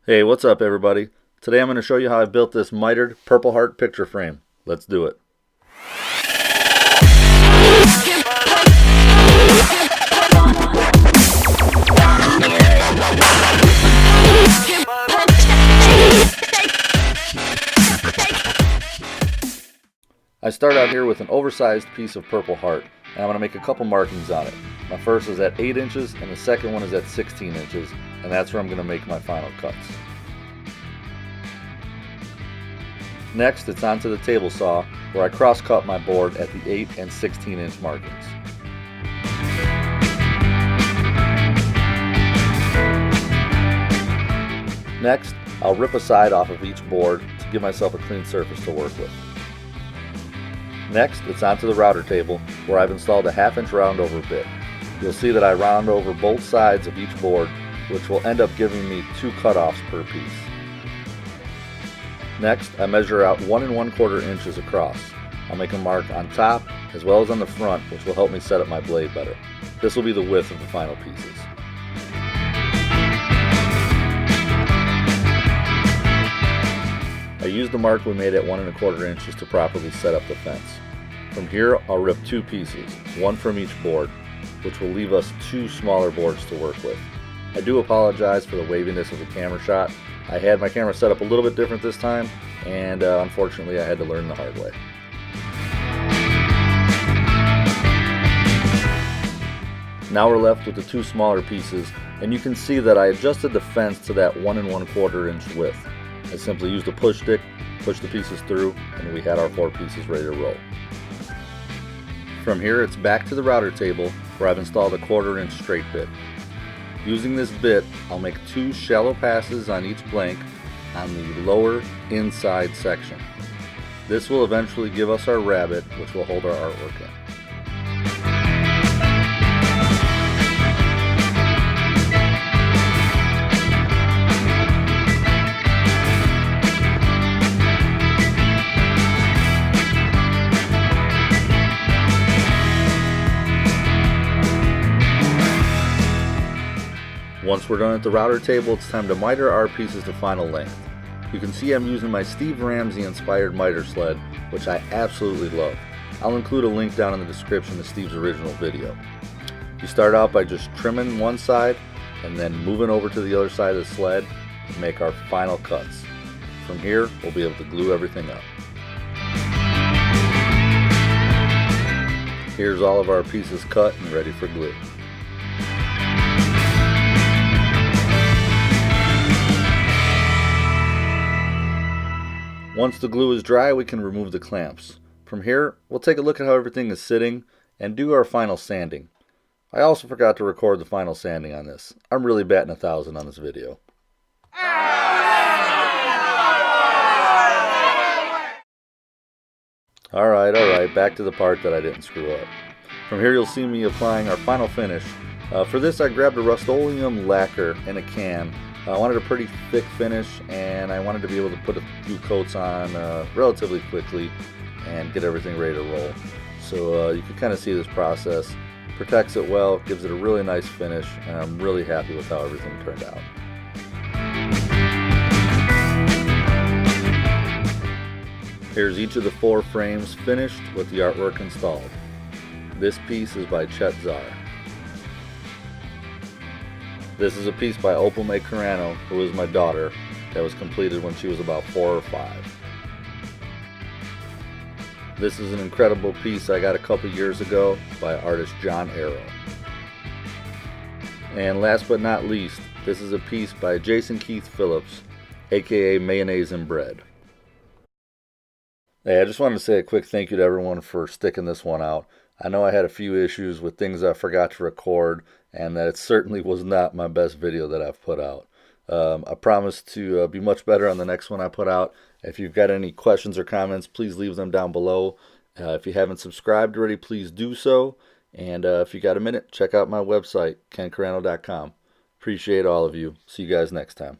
Hey, what's up everybody? Today I'm going to show you how I built this mitered Purple Heart picture frame. Let's do it. I start out here with an oversized piece of Purple Heart, and I'm going to make a couple markings on it. My first is at 8 inches and the second one is at 16 inches, and that's where I'm going to make my final cuts. Next, it's onto the table saw, where I cross-cut my board at the 8 and 16 inch markings. Next, I'll rip a side off of each board to give myself a clean surface to work with. Next, it's onto the router table, where I've installed a 1/2 inch round over bit. You'll see that I round over both sides of each board, which will end up giving me 2 cutoffs per piece. Next, I measure out 1 1/4 inches across. I'll make a mark on top as well as on the front, which will help me set up my blade better. This will be the width of the final pieces. I used the mark we made at 1 1/4 inches to properly set up the fence. From here, I'll rip 2 pieces, one from each board, which will leave us 2 smaller boards to work with. I do apologize for the waviness of the camera shot. I had my camera set up a little bit different this time, and unfortunately I had to learn the hard way. Now we're left with the 2 smaller pieces, and you can see that I adjusted the fence to that 1 1/4 inch width. I simply used a push stick, pushed the pieces through, and we had our 4 pieces ready to roll. From here, it's back to the router table, where I've installed a 1/4 inch straight bit. Using this bit, I'll make 2 shallow passes on each blank on the lower inside section. This will eventually give us our rabbet, which will hold our artwork in. Once we're done at the router table, it's time to miter our pieces to final length. You can see I'm using my Steve Ramsey inspired miter sled, which I absolutely love. I'll include a link down in the description to Steve's original video. You start out by just trimming one side and then moving over to the other side of the sled and make our final cuts. From here, we'll be able to glue everything up. Here's all of our pieces cut and ready for glue. Once the glue is dry, we can remove the clamps. From here, we'll take a look at how everything is sitting and do our final sanding. I also forgot to record the final sanding on this. I'm really batting 1,000 on this video. Alright, back to the part that I didn't screw up. From here you'll see me applying our final finish. For this I grabbed a Rust-Oleum lacquer in a can. I wanted a pretty thick finish, and I wanted to be able to put a few coats on relatively quickly and get everything ready to roll. So you can kind of see this process. Protects it well, gives it a really nice finish, and I'm really happy with how everything turned out. Here's each of the 4 frames finished with the artwork installed. This piece is by Chet Zar. This is a piece by Opal May Carano, who is my daughter, that was completed when she was about 4 or 5. This is an incredible piece I got a couple years ago by artist John Arrow. And last but not least, this is a piece by Jason Keith Phillips, aka Mayonnaise and Bread. Hey, I just wanted to say a quick thank you to everyone for sticking this one out. I know I had a few issues with things I forgot to record, and that it certainly was not my best video that I've put out. I promise to be much better on the next one I put out. If you've got any questions or comments, please leave them down below. If you haven't subscribed already, please do so. And if you got a minute, check out my website, kencarano.com. Appreciate all of you. See you guys next time.